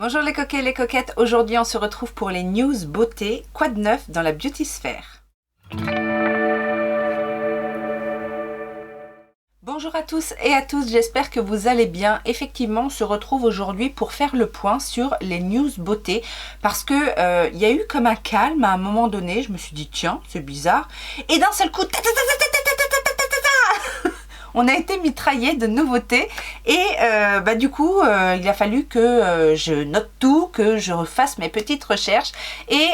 Bonjour les coquets et les coquettes, aujourd'hui on se retrouve pour les news beauté. Quoi de neuf dans la beauty sphère? Bonjour à tous et à tous, j'espère que vous allez bien. Effectivement, on se retrouve aujourd'hui pour faire le point sur les news beauté parce que il y a eu comme un calme à un moment donné. Je me suis dit tiens, c'est bizarre. Et d'un seul coup, on a été mitraillé de nouveautés et du coup il a fallu que je note tout, que je refasse mes petites recherches et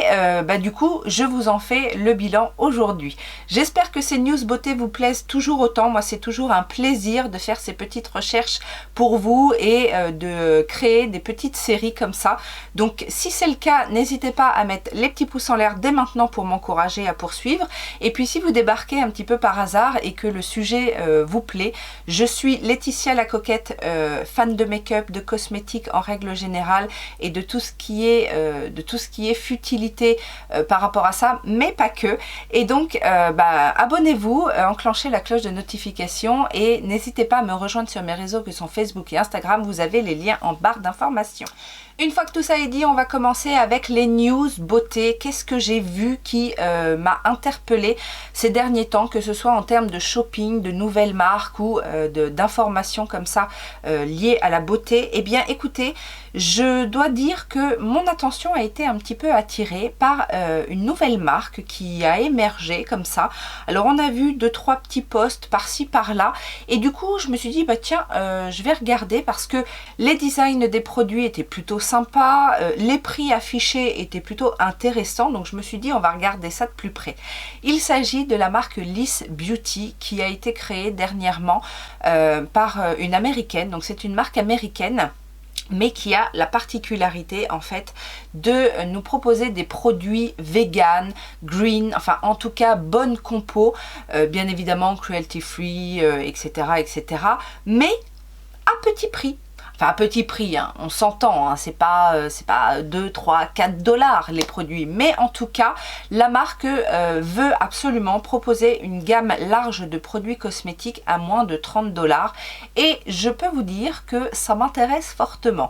du coup je vous en fais le bilan aujourd'hui. J'espère que ces news beauté vous plaisent toujours autant. Moi c'est toujours un plaisir de faire ces petites recherches pour vous et de créer des petites séries comme ça. Donc si c'est le cas, n'hésitez pas à mettre les petits pouces en l'air dès maintenant pour m'encourager à poursuivre. Et puis si vous débarquez un petit peu par hasard et que le sujet vous plaît, je suis Laetitia la coquette, fan de make-up, de cosmétiques en règle générale et de tout ce qui est futilité par rapport à ça, mais pas que. Et donc abonnez-vous, enclenchez la cloche de notification et n'hésitez pas à me rejoindre sur mes réseaux que sont Facebook et Instagram. Vous avez les liens en barre d'information. Une fois que tout ça est dit, on va commencer avec les news beauté. Qu'est-ce que j'ai vu qui m'a interpellée ces derniers temps, que ce soit en termes de shopping, de nouvelles marques ou d'informations comme ça liées à la beauté? Eh bien écoutez, je dois dire que mon attention a été un petit peu attirée par une nouvelle marque qui a émergé comme ça. Alors on a vu 2-3 petits posts par-ci par-là et du coup je me suis dit bah tiens, je vais regarder parce que les designs des produits étaient plutôt sympa, les prix affichés étaient plutôt intéressants, donc je me suis dit on va regarder ça de plus près. Il s'agit de la marque Liss Beauty qui a été créée dernièrement par une américaine, donc c'est une marque américaine mais qui a la particularité en fait de nous proposer des produits vegan, green, enfin en tout cas bonne compo, bien évidemment cruelty free, etc., etc., mais à petit prix. Enfin à petit prix, hein, on s'entend, hein, c'est pas 2, 3, 4 dollars les produits, mais en tout cas la marque veut absolument proposer une gamme large de produits cosmétiques à moins de 30 dollars et je peux vous dire que ça m'intéresse fortement.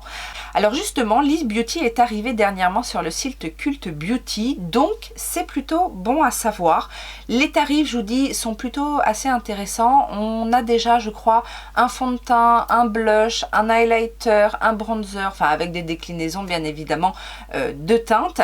Alors justement, Liss Beauty est arrivé dernièrement sur le site Cult Beauty, donc c'est plutôt bon à savoir. Les tarifs, je vous dis, sont plutôt assez intéressants. On a déjà, je crois, un fond de teint, un blush, un highlighter, un bronzer, enfin avec des déclinaisons bien évidemment de teintes.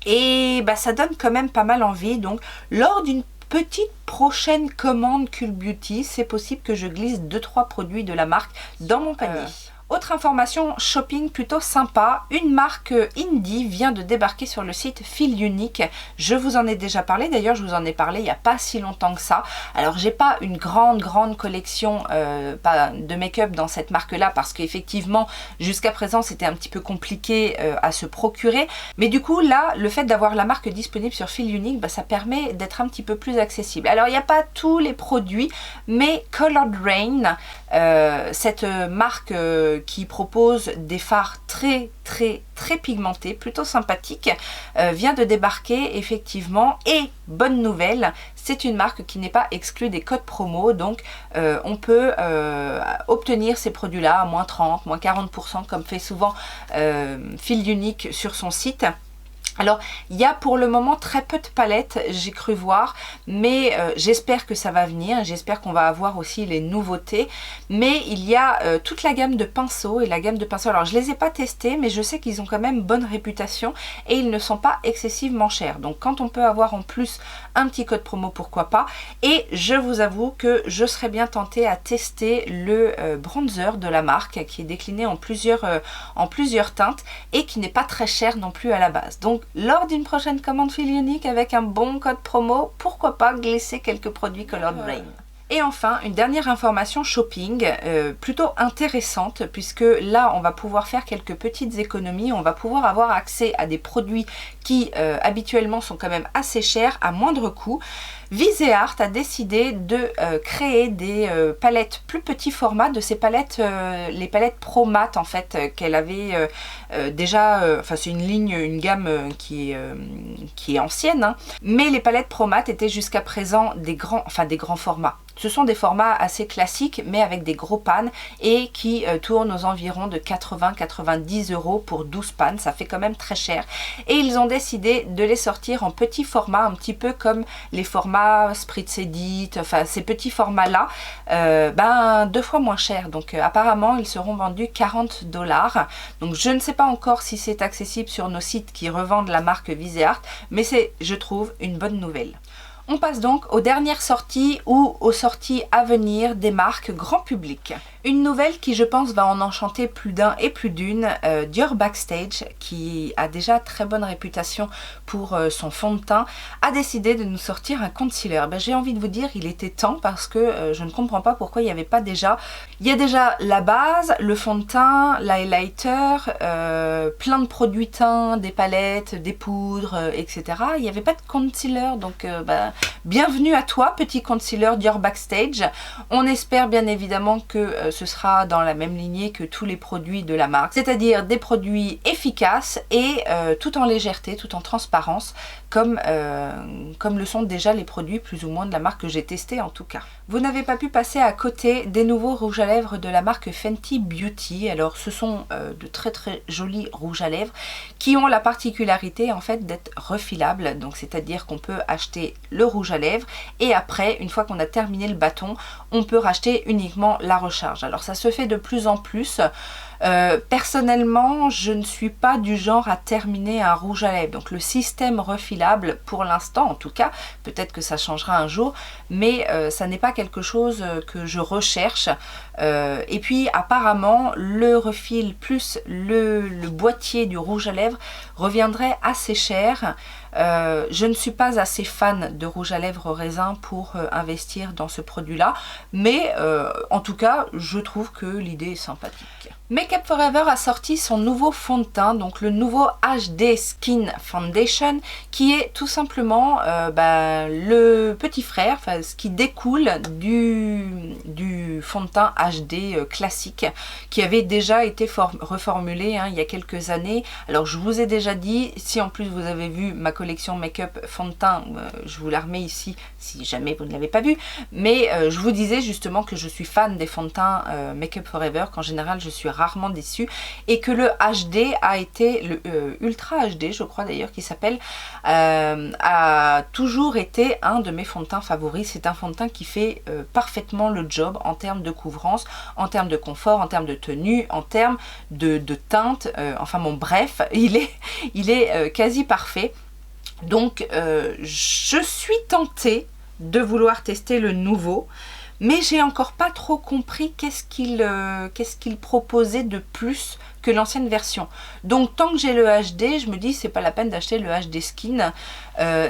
Et ça donne quand même pas mal envie. Donc lors d'une petite prochaine commande Cult Beauty, c'est possible que je glisse 2-3 produits de la marque dans mon panier. Autre information shopping plutôt sympa, une marque indie vient de débarquer sur le site Feel Unique. Je vous en ai déjà parlé, d'ailleurs je vous en ai parlé il n'y a pas si longtemps que ça. Alors j'ai pas une grande collection de make-up dans cette marque là parce qu'effectivement jusqu'à présent c'était un petit peu compliqué à se procurer. Mais du coup là, le fait d'avoir la marque disponible sur Feel Unique, ça permet d'être un petit peu plus accessible. Alors il n'y a pas tous les produits, mais Colored Rain, cette marque qui propose des fards très pigmentés, plutôt sympathiques, vient de débarquer effectivement. Et bonne nouvelle, c'est une marque qui n'est pas exclue des codes promo, donc on peut obtenir ces produits là à moins 30, moins 40% comme fait souvent Feel Unique sur son site. Alors il y a pour le moment très peu de palettes, j'ai cru voir, mais j'espère que ça va venir, j'espère qu'on va avoir aussi les nouveautés. Mais il y a toute la gamme de pinceaux, et la gamme de pinceaux, alors je les ai pas testés, mais je sais qu'ils ont quand même bonne réputation et ils ne sont pas excessivement chers. Donc quand on peut avoir en plus un petit code promo, pourquoi pas. Et je vous avoue que je serais bien tentée à tester le bronzer de la marque qui est décliné en plusieurs teintes et qui n'est pas très cher non plus à la base. Donc lors d'une prochaine commande Feel Unique avec un bon code promo, pourquoi pas glisser quelques produits Colored Rain. Et enfin, une dernière information shopping plutôt intéressante, puisque là on va pouvoir faire quelques petites économies, on va pouvoir avoir accès à des produits qui habituellement sont quand même assez chers à moindre coût. Viseart a décidé de créer des palettes plus petits formats, de ces palettes, les palettes Pro Mat en fait, qu'elle avait déjà, enfin c'est une ligne, une gamme qui est ancienne, hein, mais les palettes Pro Mat étaient jusqu'à présent des grands formats. Ce sont des formats assez classiques mais avec des gros pannes et qui tournent aux environs de 80-90 € pour 12 pannes, ça fait quand même très cher. Et ils ont décidé de les sortir en petits formats, un petit peu comme les formats Spritz Edit, enfin ces petits formats là, 2 fois moins cher. Donc apparemment ils seront vendus 40 $. Donc je ne sais pas encore si c'est accessible sur nos sites qui revendent la marque Viseart, mais c'est, je trouve, une bonne nouvelle. On passe donc aux dernières sorties ou aux sorties à venir des marques grand public. Une nouvelle qui je pense va en enchanter plus d'un et plus d'une, Dior Backstage, qui a déjà très bonne réputation pour son fond de teint, a décidé de nous sortir un concealer. J'ai envie de vous dire il était temps parce que je ne comprends pas pourquoi il n'y avait pas déjà. Il y a déjà la base, le fond de teint, l'highlighter, plein de produits teints, des palettes, des poudres, etc. Il n'y avait pas de concealer, donc bienvenue à toi petit concealer Dior Backstage. On espère bien évidemment que ce sera dans la même lignée que tous les produits de la marque, c'est-à-dire des produits efficaces et tout en légèreté, tout en transparence, comme le sont déjà les produits plus ou moins de la marque que j'ai testé en tout cas. Vous n'avez pas pu passer à côté des nouveaux rouges à lèvres de la marque Fenty Beauty. Alors ce sont de très jolis rouges à lèvres qui ont la particularité en fait d'être refilables, donc c'est-à-dire qu'on peut acheter le rouge à lèvres et après, une fois qu'on a terminé le bâton, on peut racheter uniquement la recharge. Alors ça se fait de plus en plus. Personnellement, je ne suis pas du genre à terminer un rouge à lèvres, donc le système refilable pour l'instant en tout cas, peut-être que ça changera un jour, mais ça n'est pas quelque chose que je recherche. Et puis apparemment le refil plus le boîtier du rouge à lèvres reviendrait assez cher. Je ne suis pas assez fan de rouge à lèvres raisin pour investir dans ce produit là, mais en tout cas je trouve que l'idée est sympathique. Make Up For Ever a sorti son nouveau fond de teint, donc le nouveau HD Skin Foundation, qui est tout simplement le petit frère, enfin ce qui découle du fond de teint HD classique, qui avait déjà été reformulé il y a quelques années. Alors je vous ai déjà dit, si en plus vous avez vu ma collection Make-up fond de teint, je vous la remets ici si jamais vous ne l'avez pas vue, mais je vous disais justement que je suis fan des fonds de teint Make Up For Ever, qu'en général je suis rarement déçue, et que le HD a été, le Ultra HD je crois d'ailleurs qui s'appelle, a toujours été un de mes fonds de teint favoris. C'est un fond de teint qui fait parfaitement le job en termes de couvrance, en termes de confort, en termes de tenue, en termes de teinte, enfin bon bref, il est quasi parfait. Donc je suis tentée de vouloir tester le nouveau, mais j'ai encore pas trop compris qu'est-ce qu'il proposait de plus que l'ancienne version. Donc tant que j'ai le HD, je me dis c'est pas la peine d'acheter le HD Skin.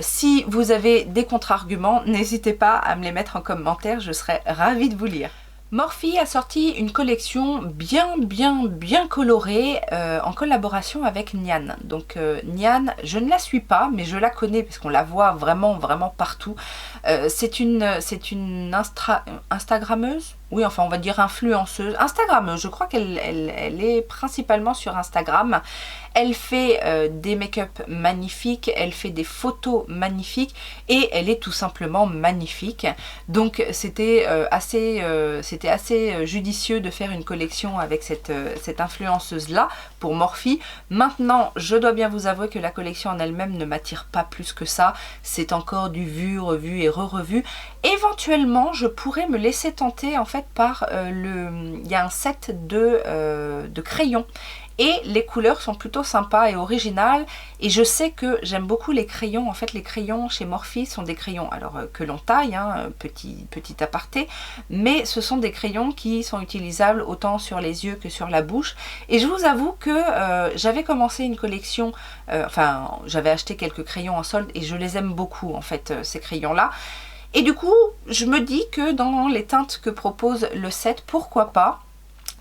Si vous avez des contre-arguments, n'hésitez pas à me les mettre en commentaire, je serais ravie de vous lire. Morphe a sorti une collection bien colorée en collaboration avec Nian. Donc Nian, je ne la suis pas, mais je la connais parce qu'on la voit vraiment partout. C'est une Instagrammeuse. Oui, enfin on va dire influenceuse, Instagrammeuse, je crois qu'elle est principalement sur Instagram. Elle fait des make-up magnifiques, elle fait des photos magnifiques et elle est tout simplement magnifique. Donc c'était assez judicieux de faire une collection avec cette influenceuse là pour Morphe. Maintenant, je dois bien vous avouer que la collection en elle-même ne m'attire pas plus que ça. C'est encore du vu, revu et re-revu. Éventuellement, je pourrais me laisser tenter en fait par il y a un set de crayons. Et les couleurs sont plutôt sympas et originales. Et je sais que j'aime beaucoup les crayons. En fait, les crayons chez Morphe sont des crayons alors que l'on taille, petit aparté. Mais ce sont des crayons qui sont utilisables autant sur les yeux que sur la bouche. Et je vous avoue que j'avais commencé une collection, enfin j'avais acheté quelques crayons en solde et je les aime beaucoup en fait, ces crayons-là. Et du coup, je me dis que dans les teintes que propose le set, pourquoi pas,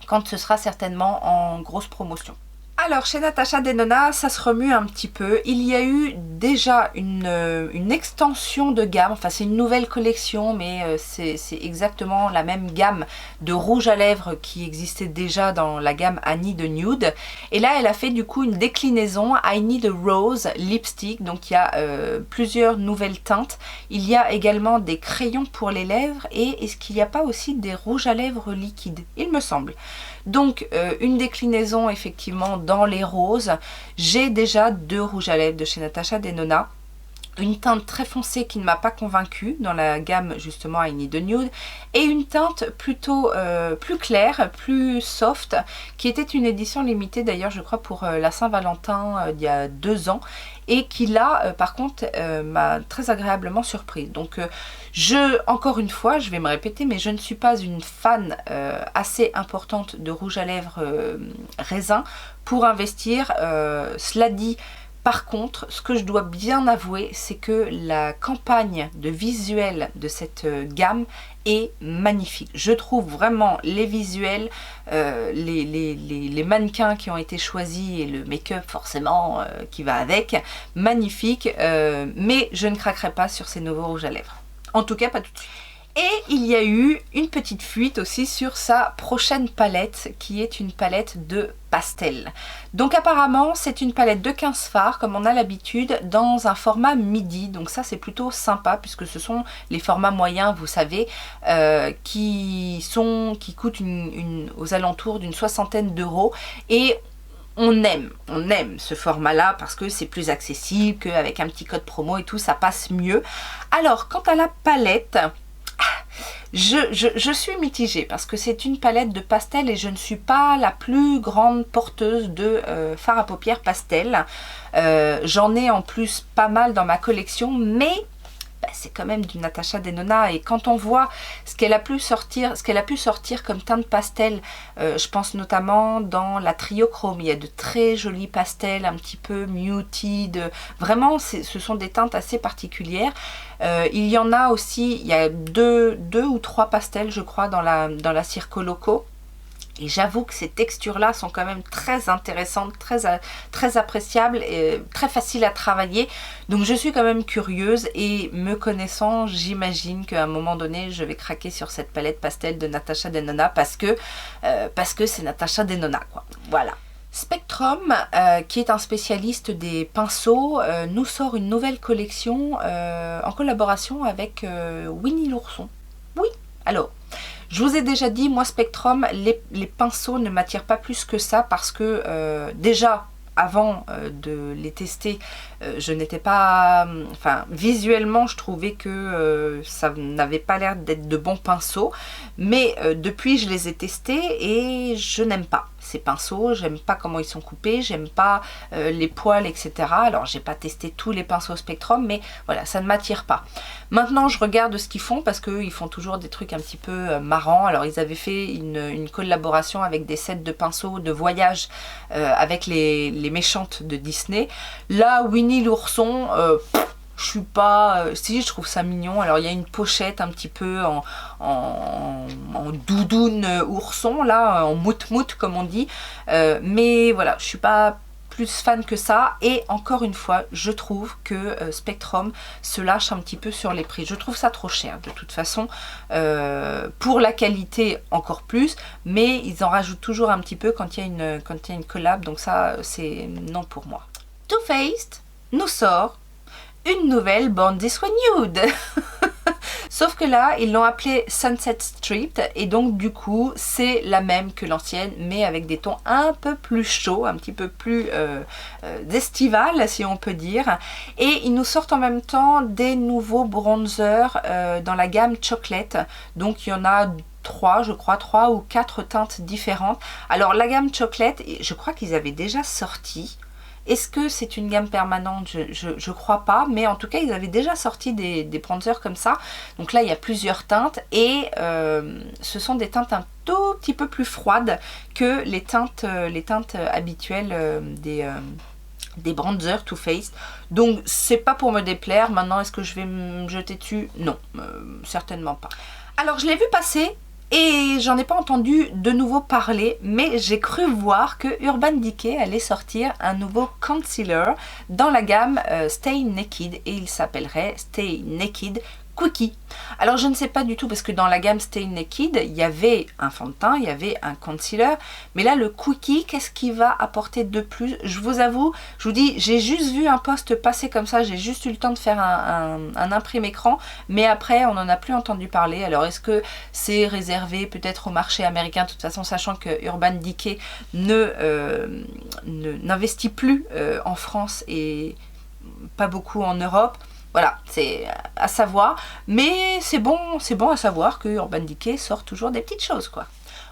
quand ce sera certainement en grosse promotion. Alors chez Natasha Denona, ça se remue un petit peu. Il y a eu déjà une extension de gamme, enfin c'est une nouvelle collection, mais c'est exactement la même gamme de rouge à lèvres qui existait déjà dans la gamme I Need a Nude. Et là elle a fait du coup une déclinaison I Need a Rose Lipstick, donc il y a plusieurs nouvelles teintes. Il y a également des crayons pour les lèvres et est-ce qu'il n'y a pas aussi des rouges à lèvres liquides? Il me semble. Donc une déclinaison effectivement dans les roses. J'ai déjà 2 rouges à lèvres de chez Natasha Denona. Une teinte très foncée qui ne m'a pas convaincue dans la gamme justement I Need a Nude et une teinte plutôt plus claire, plus soft, qui était une édition limitée d'ailleurs je crois pour la Saint-Valentin il y a 2 ans et qui là par contre m'a très agréablement surprise. Donc encore une fois je vais me répéter, mais je ne suis pas une fan assez importante de rouge à lèvres raisin pour investir. Cela dit, par contre, ce que je dois bien avouer, c'est que la campagne de visuel de cette gamme est magnifique. Je trouve vraiment les visuels, les mannequins qui ont été choisis et le make-up forcément qui va avec, magnifique, mais je ne craquerai pas sur ces nouveaux rouges à lèvres. En tout cas, pas tout de suite. Et il y a eu une petite fuite aussi sur sa prochaine palette qui est une palette de pastel. Donc apparemment c'est une palette de 15 fards comme on a l'habitude dans un format midi. Donc ça c'est plutôt sympa puisque ce sont les formats moyens, vous savez, qui coûtent aux alentours d'une 60aine d'euros. Et on aime ce format-là parce que c'est plus accessible, qu'avec un petit code promo et tout, ça passe mieux. Alors quant à la palette, je suis mitigée parce que c'est une palette de pastel et je ne suis pas la plus grande porteuse de fard à paupières pastel. J'en ai en plus pas mal dans ma collection, mais c'est quand même du Natasha Denona et quand on voit ce qu'elle a pu sortir comme teinte pastel, je pense notamment dans la Triochrome, il y a de très jolis pastels un petit peu muted, vraiment ce sont des teintes assez particulières. Il y en a aussi, il y a deux ou trois pastels je crois dans la Circo Loco. Et j'avoue que ces textures-là sont quand même très intéressantes, très appréciables et très faciles à travailler. Donc je suis quand même curieuse et me connaissant, j'imagine qu'à un moment donné, je vais craquer sur cette palette pastel de Natasha Denona parce que c'est Natasha Denona, quoi. Voilà. Spectrum, qui est un spécialiste des pinceaux, nous sort une nouvelle collection en collaboration avec Winnie l'ourson. Oui, alors... je vous ai déjà dit, moi Spectrum, les pinceaux ne m'attirent pas plus que ça parce que déjà avant de les tester, je n'étais pas... enfin, visuellement, je trouvais que ça n'avait pas l'air d'être de bons pinceaux. Mais depuis, je les ai testés et je n'aime pas ces pinceaux. J'aime pas comment ils sont coupés, j'aime pas les poils, etc. Alors, j'ai pas testé tous les pinceaux Spectrum, mais voilà, ça ne m'attire pas. Maintenant, je regarde ce qu'ils font parce qu'ils font toujours des trucs un petit peu marrants. Alors, ils avaient fait une collaboration avec des sets de pinceaux de voyage avec les méchantes de Disney. Là, Winnie l'ourson, je suis pas... si, je trouve ça mignon. Alors, il y a une pochette un petit peu en doudoune ourson, là, en mout-mout, comme on dit. Mais voilà, je suis pas plus fan que ça. Et encore une fois, je trouve que Spectrum se lâche un petit peu sur les prix. Je trouve ça trop cher, de toute façon. Pour la qualité, encore plus. Mais ils en rajoutent toujours un petit peu quand il y a une collab. Donc ça, c'est non pour moi. Too Faced nous sort une nouvelle Born This Way Nude. Sauf que là, ils l'ont appelée Sunset Strip et donc du coup, c'est la même que l'ancienne, mais avec des tons un peu plus chauds, un petit peu plus estival, si on peut dire. Et ils nous sortent en même temps des nouveaux bronzers dans la gamme Chocolate. Donc il y en a 3, je crois, 3 ou 4 teintes différentes. Alors la gamme Chocolate, je crois qu'ils avaient déjà sorti. Est-ce que c'est une gamme permanente? Je crois pas, mais en tout cas ils avaient déjà sorti des bronzers comme ça. Donc là il y a plusieurs teintes et ce sont des teintes un tout petit peu plus froides que les teintes habituelles des bronzers Too Faced. Donc c'est pas pour me déplaire. Maintenant est-ce que je vais me jeter dessus? Non, certainement pas. Alors je l'ai vu passer Et j'en ai pas entendu de nouveau parler, mais j'ai cru voir que Urban Decay allait sortir un nouveau concealer dans la gamme Stay Naked, et il s'appellerait Stay Naked Quickie. Alors je ne sais pas du tout, parce que dans la gamme Stay Naked, il y avait un fond de teint, il y avait un concealer, mais là le Quickie, qu'est-ce qu'il va apporter de plus? Je vous avoue, je vous dis, j'ai juste vu un post passer comme ça, j'ai juste eu le temps de faire un imprime écran, mais après on n'en a plus entendu parler. Alors est-ce que c'est réservé peut-être au marché américain, de toute façon sachant que Urban Decay n'investit plus en France et pas beaucoup en Europe. Voilà, c'est à savoir, mais c'est bon à savoir que Urban Decay sort toujours des petites choses, quoi.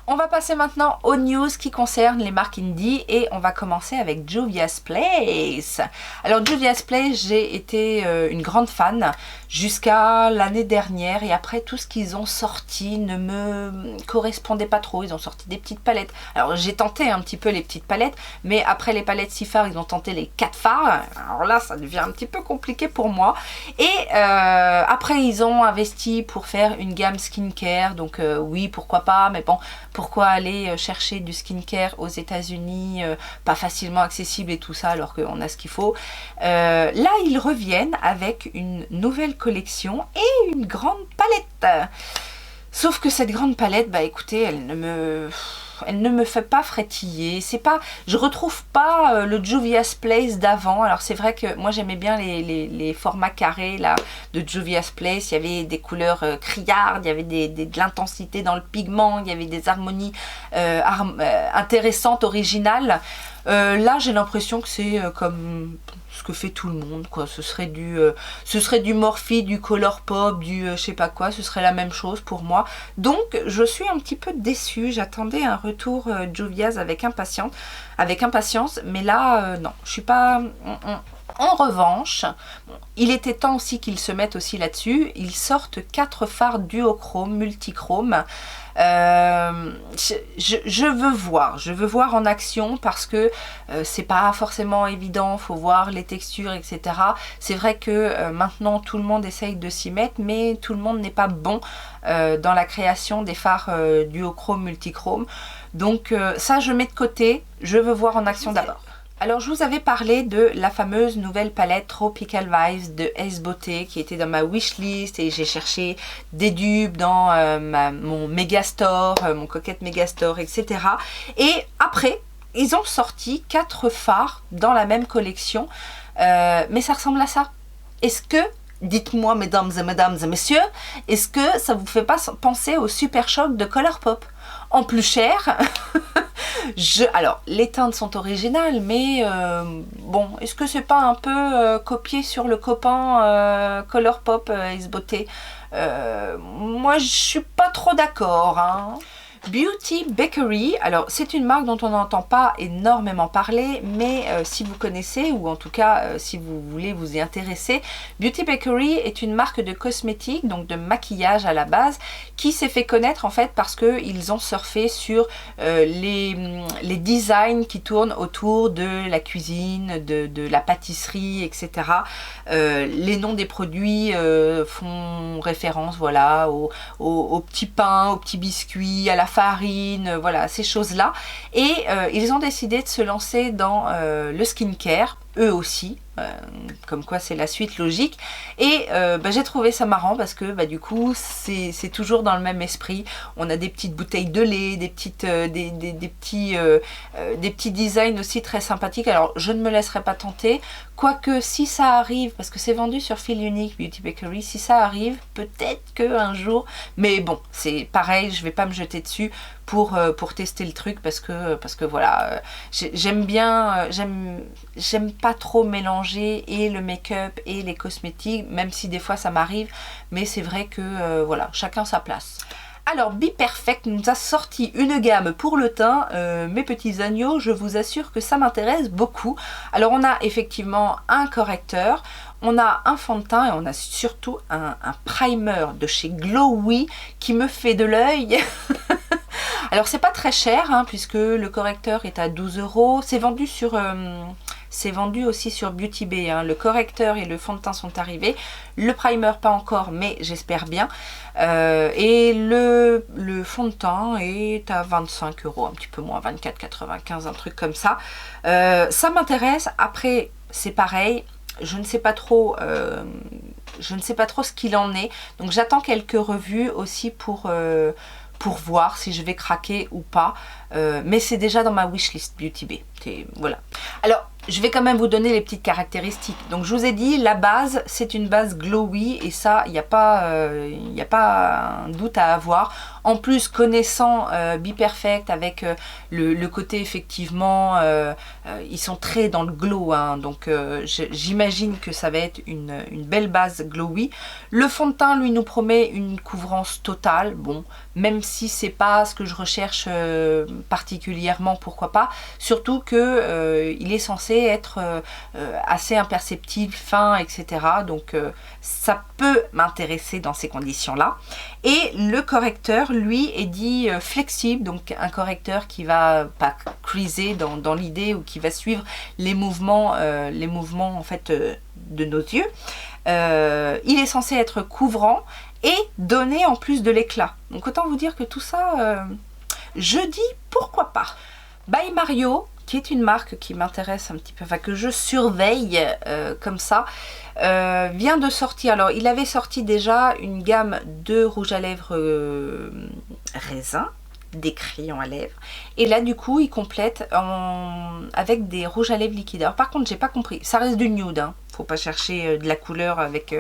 On va passer maintenant aux news qui concernent les marques indie, et on va commencer avec Juvia's Place. Alors Juvia's Place, j'ai été une grande fan jusqu'à l'année dernière, et après tout ce qu'ils ont sorti ne me correspondait pas trop. Ils ont sorti des petites palettes. Alors j'ai tenté un petit peu les petites palettes, mais après les palettes 6 fards, ils ont tenté les 4 fards. Alors là, ça devient un petit peu compliqué pour moi. Et après, ils ont investi pour faire une gamme skincare, donc oui, pourquoi pas, mais bon, pourquoi aller chercher du skincare aux États-Unis, pas facilement accessible et tout ça, alors qu'on a ce qu'il faut. Là, ils reviennent avec une nouvelle collection et une grande palette. Sauf que cette grande palette, bah écoutez, elle ne me fait pas frétiller. C'est pas, je retrouve pas le Juvia's Place d'avant. Alors c'est vrai que moi j'aimais bien les formats carrés là de Juvia's Place. Il y avait des couleurs criardes, il y avait de l'intensité dans le pigment, il y avait des harmonies intéressantes, originales. Là j'ai l'impression que c'est comme ce que fait tout le monde, quoi. Ce serait du Morphe, du Colourpop, du je sais pas quoi, ce serait la même chose pour moi. Donc je suis un petit peu déçue, j'attendais un retour Juvia's avec impatience, mais là non, je suis pas... En revanche, il était temps aussi qu'ils se mettent aussi là-dessus. Ils sortent 4 fards duochrome, multichrome. Je veux voir en action, parce que c'est pas forcément évident, faut voir les textures, etc. C'est vrai que maintenant tout le monde essaye de s'y mettre, mais tout le monde n'est pas bon dans la création des fards duochrome, multichrome. Donc ça je mets de côté, je veux voir en action d'abord. Alors je vous avais parlé de la fameuse nouvelle palette Tropical Vibes de Ace Beauté qui était dans ma wishlist, et j'ai cherché des dupes dans mon Megastore, mon Coquette Megastore, etc. Et après, ils ont sorti 4 fards dans la même collection, mais ça ressemble à ça. Est-ce que, dites-moi mesdames et messieurs, est-ce que ça vous fait pas penser au Super Shock de Colourpop? En plus cher. Alors, les teintes sont originales, mais bon, est-ce que c'est pas un peu copié sur le copain Colourpop Ace Beauté? Moi, je suis pas trop d'accord, hein. Beauty Bakery, alors c'est une marque dont on n'entend pas énormément parler, mais si vous connaissez, ou en tout cas si vous voulez vous y intéresser, Beauty Bakery est une marque de cosmétiques, donc de maquillage à la base, qui s'est fait connaître en fait parce qu'ils ont surfé sur les designs qui tournent autour de la cuisine, de la pâtisserie, etc. Les noms des produits font référence, voilà, aux petits pains, aux petits biscuits, à la farine, voilà, ces choses-là. Et ils ont décidé de se lancer dans le skincare, eux aussi, comme quoi c'est la suite logique. Et j'ai trouvé ça marrant parce que du coup c'est toujours dans le même esprit. On a des petites bouteilles de lait, des petits designs aussi très sympathiques. Alors je ne me laisserai pas tenter, quoique si ça arrive, parce que c'est vendu sur fil unique Beauty Bakery, si ça arrive, peut-être qu'un jour, mais bon, c'est pareil, je vais pas me jeter dessus pour tester le truc, parce que voilà, j'aime bien, j'aime pas trop mélanger et le make-up et les cosmétiques, même si des fois ça m'arrive, mais c'est vrai que voilà, chacun sa place. Alors Be Perfect nous a sorti une gamme pour le teint, mes petits agneaux, je vous assure que ça m'intéresse beaucoup. Alors on a effectivement un correcteur, on a un fond de teint et on a surtout un primer de chez Glowy qui me fait de l'œil. Alors c'est pas très cher, hein, puisque le correcteur est à 12 €, c'est vendu sur c'est vendu aussi sur Beauty Bay, hein. Le correcteur et le fond de teint sont arrivés. Le primer pas encore, mais j'espère bien. Et le fond de teint est à 25 €, un petit peu moins, 24,95 €, un truc comme ça. Ça m'intéresse. Après, c'est pareil, je ne sais pas trop ce qu'il en est. Donc j'attends quelques revues aussi pour voir si je vais craquer ou pas. Mais c'est déjà dans ma wishlist Beauty Bay. Voilà. Alors, je vais quand même vous donner les petites caractéristiques. Donc je vous ai dit, la base, c'est une base glowy et ça, il n'y a pas un doute à avoir. En plus, connaissant Be Perfect avec le côté effectivement, ils sont très dans le glow, hein, donc j'imagine que ça va être une belle base glowy. Le fond de teint, lui, nous promet une couvrance totale. Bon, même si c'est pas ce que je recherche particulièrement, pourquoi pas. Surtout que il est censé être assez imperceptible, fin, etc. Donc ça peut m'intéresser dans ces conditions-là. Et le correcteur, lui, est dit flexible, donc un correcteur qui va pas creaser dans l'idée ou qui va suivre les mouvements en fait de nos yeux. Il est censé être couvrant et donner en plus de l'éclat. Donc autant vous dire que tout ça, je dis pourquoi pas. By Mario, qui est une marque qui m'intéresse un petit peu, enfin que je surveille comme ça, vient de sortir. Alors il avait sorti déjà une gamme de rouge à lèvres raisin, des crayons à lèvres, et là du coup il complète avec des rouges à lèvres liquides. Alors par contre j'ai pas compris, ça reste du nude, hein. Faut pas chercher de la couleur avec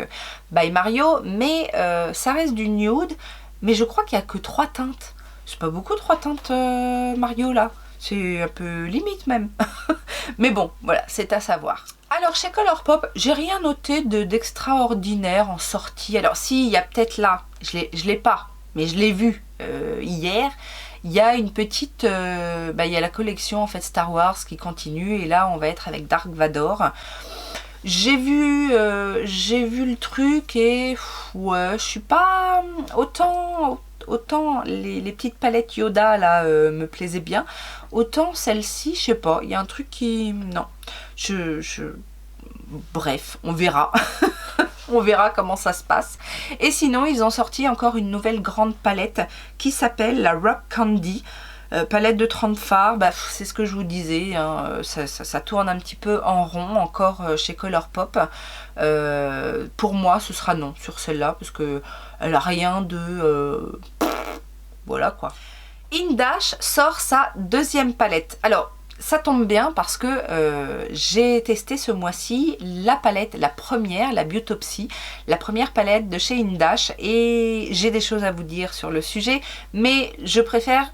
By Mario, mais ça reste du nude, mais je crois qu'il y a que 3 teintes. C'est pas beaucoup 3 teintes Mario là. C'est un peu limite même. Mais bon, voilà, c'est à savoir. Alors chez Colourpop, j'ai rien noté d'extraordinaire en sortie. Alors si, il y a peut-être là, je l'ai pas, mais je l'ai vu hier. Il y a une petite, il y a la collection en fait Star Wars qui continue. Et là, on va être avec Dark Vador. J'ai vu le truc et ouais, je suis pas autant les petites palettes Yoda là me plaisaient bien, autant celle-ci, je sais pas, il y a un truc qui... non, bref, on verra. On verra comment ça se passe. Et sinon, ils ont sorti encore une nouvelle grande palette qui s'appelle la Rock Candy. Palette de 30 fards, c'est ce que je vous disais, hein, ça tourne un petit peu en rond encore chez Colourpop. Pour moi, ce sera non sur celle-là, parce que elle a rien de... voilà quoi. Indash sort sa deuxième palette. Alors, ça tombe bien parce que j'ai testé ce mois-ci la palette, la première, la Beautopsy, la première palette de chez Indash, et j'ai des choses à vous dire sur le sujet, mais je préfère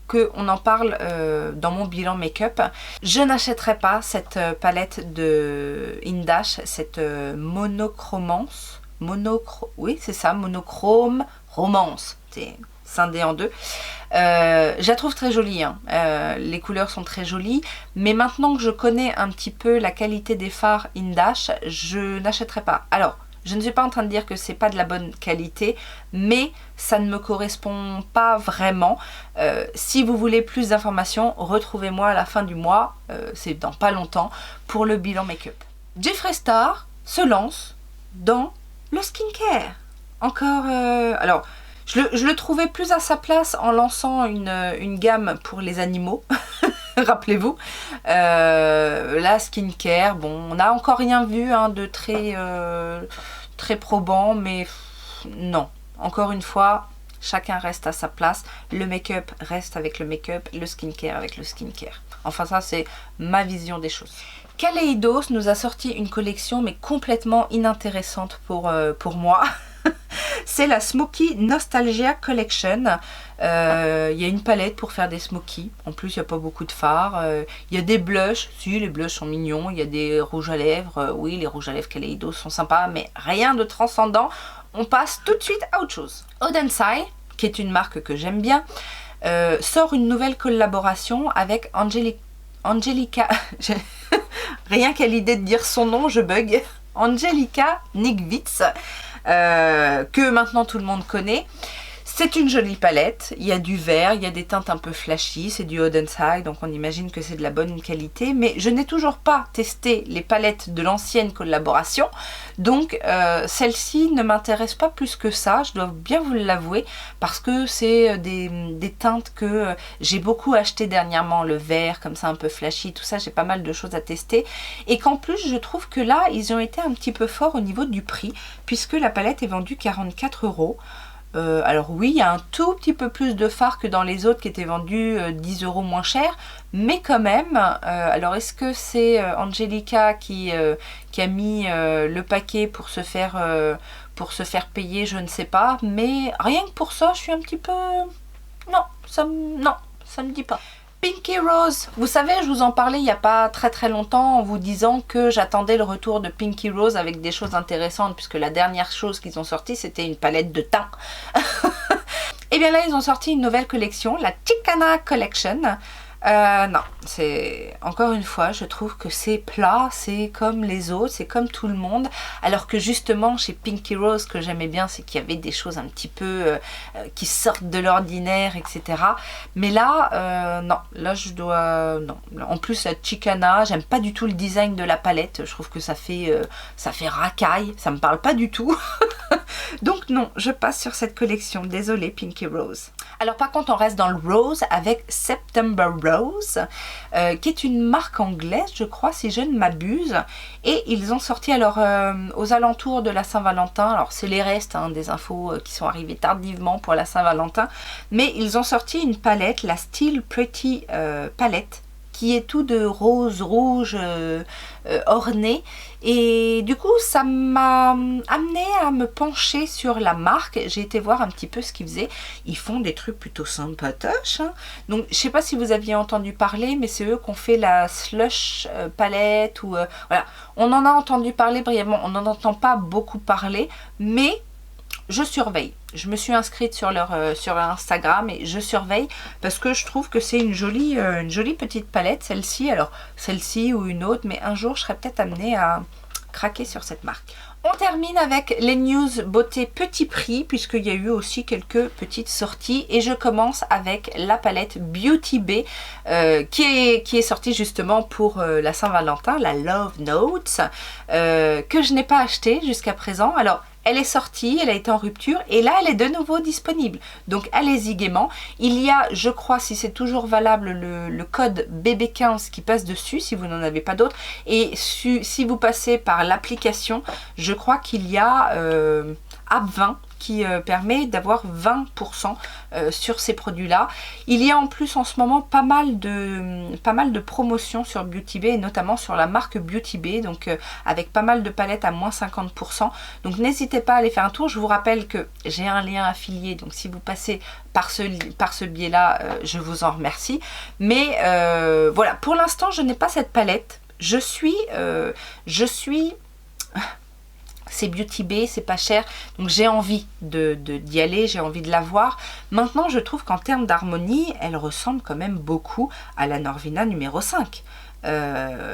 qu'on en parle dans mon bilan make-up. Je n'achèterai pas cette palette de Indash, cette monochromance. Oui, c'est ça, monochrome romance. C'est scindé en deux. Je la trouve très jolie, hein. Les couleurs sont très jolies, mais maintenant que je connais un petit peu la qualité des fards Indash, je n'achèterai pas. Alors, je ne suis pas en train de dire que c'est pas de la bonne qualité, mais ça ne me correspond pas vraiment. Si vous voulez plus d'informations, retrouvez-moi à la fin du mois, c'est dans pas longtemps, pour le bilan make-up. Jeffree Star se lance dans le skincare. Encore... alors, je le trouvais plus à sa place en lançant une gamme pour les animaux. Rappelez-vous, la skincare, bon, on n'a encore rien vu hein, de très probant, mais non, encore une fois, chacun reste à sa place, le make-up reste avec le make-up, le skincare avec le skincare. Enfin ça c'est ma vision des choses. Kaleidos nous a sorti une collection mais complètement inintéressante pour moi. C'est la Smoky Nostalgia Collection. Il y a une palette pour faire des smokies. En plus, il n'y a pas beaucoup de fards. Il y a des blushs. Si, les blushs sont mignons. Il y a des rouges à lèvres. Oui, les rouges à lèvres Kaleidos sont sympas, mais rien de transcendant. On passe tout de suite à autre chose. Odensai, qui est une marque que j'aime bien, sort une nouvelle collaboration avec Angelica. Rien qu'à l'idée de dire son nom, je bug. Angelica Nikwitz. Que maintenant tout le monde connaît. C'est une jolie palette, il y a du vert, il y a des teintes un peu flashy, c'est du Odenside, donc on imagine que c'est de la bonne qualité, mais je n'ai toujours pas testé les palettes de l'ancienne collaboration, donc celle-ci ne m'intéresse pas plus que ça, je dois bien vous l'avouer, parce que c'est des teintes que j'ai beaucoup acheté dernièrement, le vert comme ça un peu flashy, tout ça, j'ai pas mal de choses à tester, et qu'en plus je trouve que là ils ont été un petit peu forts au niveau du prix, puisque la palette est vendue 44 €. Alors oui, il y a un tout petit peu plus de fard que dans les autres qui étaient vendus 10 € moins cher, mais quand même, alors est-ce que c'est Angelica qui a mis le paquet pour se faire payer, je ne sais pas, mais rien que pour ça, je suis un petit peu... Non, ça me dit pas. Pinky Rose, vous savez, je vous en parlais il n'y a pas très longtemps en vous disant que j'attendais le retour de Pinky Rose avec des choses intéressantes, puisque la dernière chose qu'ils ont sorti c'était une palette de teint. Et bien là ils ont sorti une nouvelle collection, la Chicana Collection. Non, c'est encore une fois, je trouve que c'est plat, c'est comme les autres, c'est comme tout le monde, alors que justement chez Pinky Rose, ce que j'aimais bien, c'est qu'il y avait des choses un petit peu qui sortent de l'ordinaire, etc. Mais là, non, là je dois... non. En plus la Chicana, j'aime pas du tout le design de la palette, je trouve que ça fait racaille, ça me parle pas du tout. Donc non, je passe sur cette collection, désolée Pinky Rose. Alors par contre on reste dans le rose avec September Rose, qui est une marque anglaise je crois si je ne m'abuse, et ils ont sorti alors aux alentours de la Saint-Valentin, alors c'est les restes des infos qui sont arrivées tardivement pour la Saint-Valentin, mais ils ont sorti une palette, la Still Pretty palette, qui est tout de rose rouge orné, et du coup ça m'a amené à me pencher sur la marque. J'ai été voir un petit peu ce qu'ils faisaient, ils font des trucs plutôt sympatoches, hein. Donc je sais pas si vous aviez entendu parler, mais c'est eux qui ont fait la Slush palette, ou voilà, on en a entendu parler brièvement, on n'en entend pas beaucoup parler, mais je surveille. Je me suis inscrite sur leur Instagram et je surveille parce que je trouve que c'est une jolie petite palette, celle-ci. Alors celle-ci ou une autre, mais un jour je serais peut-être amenée à craquer sur cette marque. On termine avec les news beauté petit prix, puisqu'il y a eu aussi quelques petites sorties, et je commence avec la palette Beauty Bay qui est sortie justement pour la Saint-Valentin, la Love Notes, que je n'ai pas acheté jusqu'à présent. Alors elle est sortie, elle a été en rupture et là elle est de nouveau disponible. Donc allez-y gaiement. Il y a, je crois, si c'est toujours valable, le code BB15 qui passe dessus si vous n'en avez pas d'autres. Et si vous passez par l'application, je crois qu'il y a App 20 qui permet d'avoir 20% sur ces produits-là. Il y a en plus en ce moment pas mal de promotions sur Beauty Bay, et notamment sur la marque Beauty Bay, donc avec pas mal de palettes à moins 50%. Donc n'hésitez pas à aller faire un tour. Je vous rappelle que j'ai un lien affilié, donc si vous passez par ce biais-là, je vous en remercie. Mais voilà, pour l'instant, je n'ai pas cette palette. Je suis c'est Beauty Bay, c'est pas cher, donc j'ai envie d'y aller, j'ai envie de la voir. Maintenant, je trouve qu'en termes d'harmonie, elle ressemble quand même beaucoup à la Norvina numéro 5.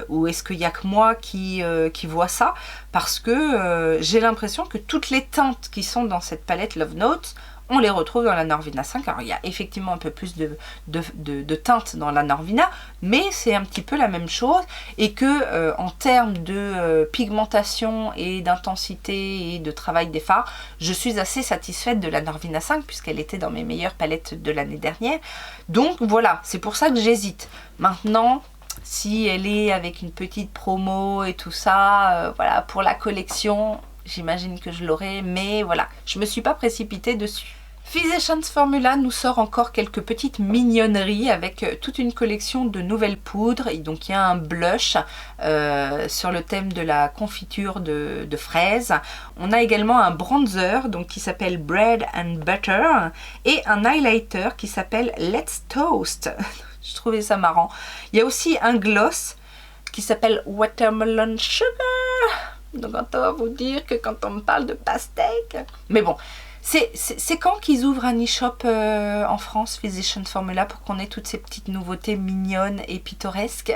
Ou est-ce qu'il n'y a que moi qui vois ça? Parce que j'ai l'impression que toutes les teintes qui sont dans cette palette Love Notes, on les retrouve dans la Norvina 5. Alors il y a effectivement un peu plus de teintes dans la Norvina, mais c'est un petit peu la même chose, et que en termes de pigmentation et d'intensité et de travail des fards, je suis assez satisfaite de la Norvina 5 puisqu'elle était dans mes meilleures palettes de l'année dernière. Donc voilà, c'est pour ça que j'hésite. Maintenant, si elle est avec une petite promo et tout ça, voilà, pour la collection, j'imagine que je l'aurai, mais voilà, je me suis pas précipitée dessus. Physicians Formula nous sort encore quelques petites mignonneries avec toute une collection de nouvelles poudres. Et donc il y a un blush sur le thème de la confiture de fraises. On a également un bronzer donc qui s'appelle Bread and Butter, et un highlighter qui s'appelle Let's Toast. Je trouvais ça marrant. Il y a aussi un gloss qui s'appelle Watermelon Sugar. Donc on va vous dire que quand on me parle de pastèque, mais bon, C'est quand qu'ils ouvrent un e-shop en France, Physicians Formula, pour qu'on ait toutes ces petites nouveautés mignonnes et pittoresques.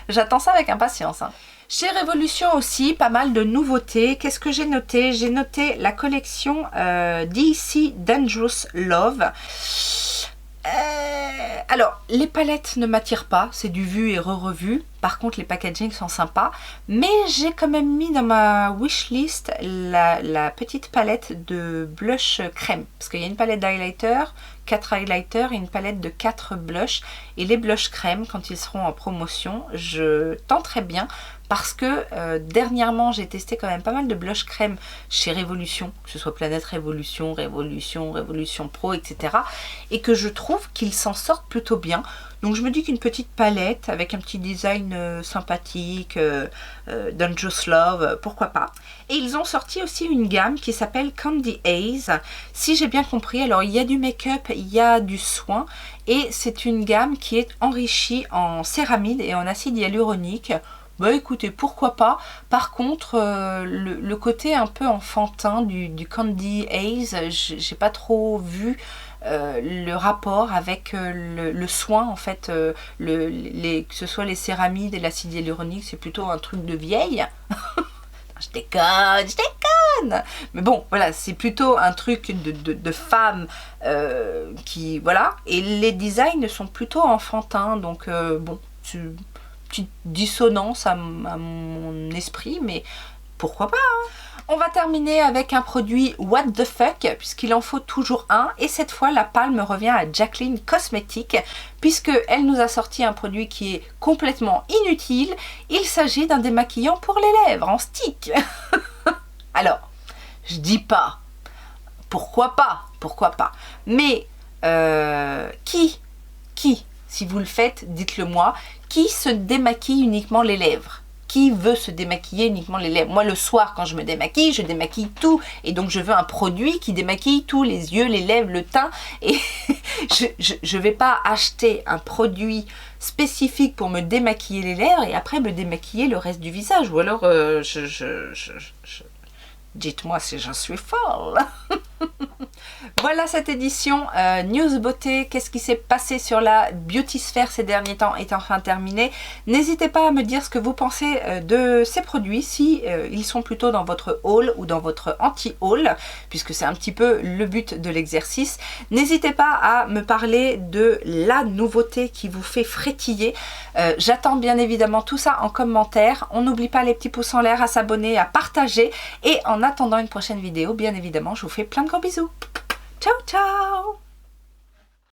J'attends ça avec impatience. Hein. Chez Révolution aussi, pas mal de nouveautés. Qu'est-ce que j'ai noté? J'ai noté la collection DC Dangerous Love. Alors, les palettes ne m'attirent pas, c'est du vu et re-revu. Par contre, les packagings sont sympas. Mais j'ai quand même mis dans ma wishlist la petite palette de blush crème. Parce qu'il y a une palette d'highlighter, 4 highlighters et une palette de 4 blushs. Et les blushs crème, quand ils seront en promotion, je tenterai bien. Parce que dernièrement, j'ai testé quand même pas mal de blush crème chez Révolution, que ce soit Planète Révolution, Révolution Pro, etc. Et que je trouve qu'ils s'en sortent plutôt bien. Donc je me dis qu'une petite palette avec un petit design sympathique, Dangerous Love, pourquoi pas. Et ils ont sorti aussi une gamme qui s'appelle Candy Haze. Si j'ai bien compris, alors il y a du make-up, il y a du soin. Et c'est une gamme qui est enrichie en céramide et en acide hyaluronique. Bah écoutez, pourquoi pas. Par contre, le côté un peu enfantin du Candy Haze, j'ai pas trop vu le rapport avec le soin en fait. Que ce soit les céramides et l'acide hyaluronique, c'est plutôt un truc de vieille. Je déconne. Mais bon, voilà, c'est plutôt un truc de femme qui, voilà. Et les designs sont plutôt enfantins, donc bon, petite dissonance à mon esprit, mais pourquoi pas hein. On va terminer avec un produit what the fuck, puisqu'il en faut toujours un, et cette fois la palme revient à Jaclyn Cosmetics, puisqu'elle nous a sorti un produit qui est complètement inutile. Il s'agit d'un démaquillant pour les lèvres en stick. Alors, je dis pas pourquoi pas, mais qui, si vous le faites, dites-le moi, qui se démaquille uniquement les lèvres? Qui veut se démaquiller uniquement les lèvres? Moi, le soir, quand je me démaquille, je démaquille tout. Et donc, je veux un produit qui démaquille tous les yeux, les lèvres, le teint. Et je ne vais pas acheter un produit spécifique pour me démaquiller les lèvres et après me démaquiller le reste du visage. Ou alors, dites-moi si j'en suis folle. Voilà cette édition News Beauté. Qu'est-ce qui s'est passé sur la beauty sphère ces derniers temps est enfin terminé. N'hésitez pas à me dire ce que vous pensez de ces produits, si ils sont plutôt dans votre haul ou dans votre anti-haul, puisque c'est un petit peu le but de l'exercice. N'hésitez pas à me parler de la nouveauté qui vous fait frétiller. J'attends bien évidemment tout ça en commentaire. On n'oublie pas les petits pouces en l'air, à s'abonner, à partager. Et en attendant une prochaine vidéo, bien évidemment, je vous fais plein de gros bisous. Ciao, ciao!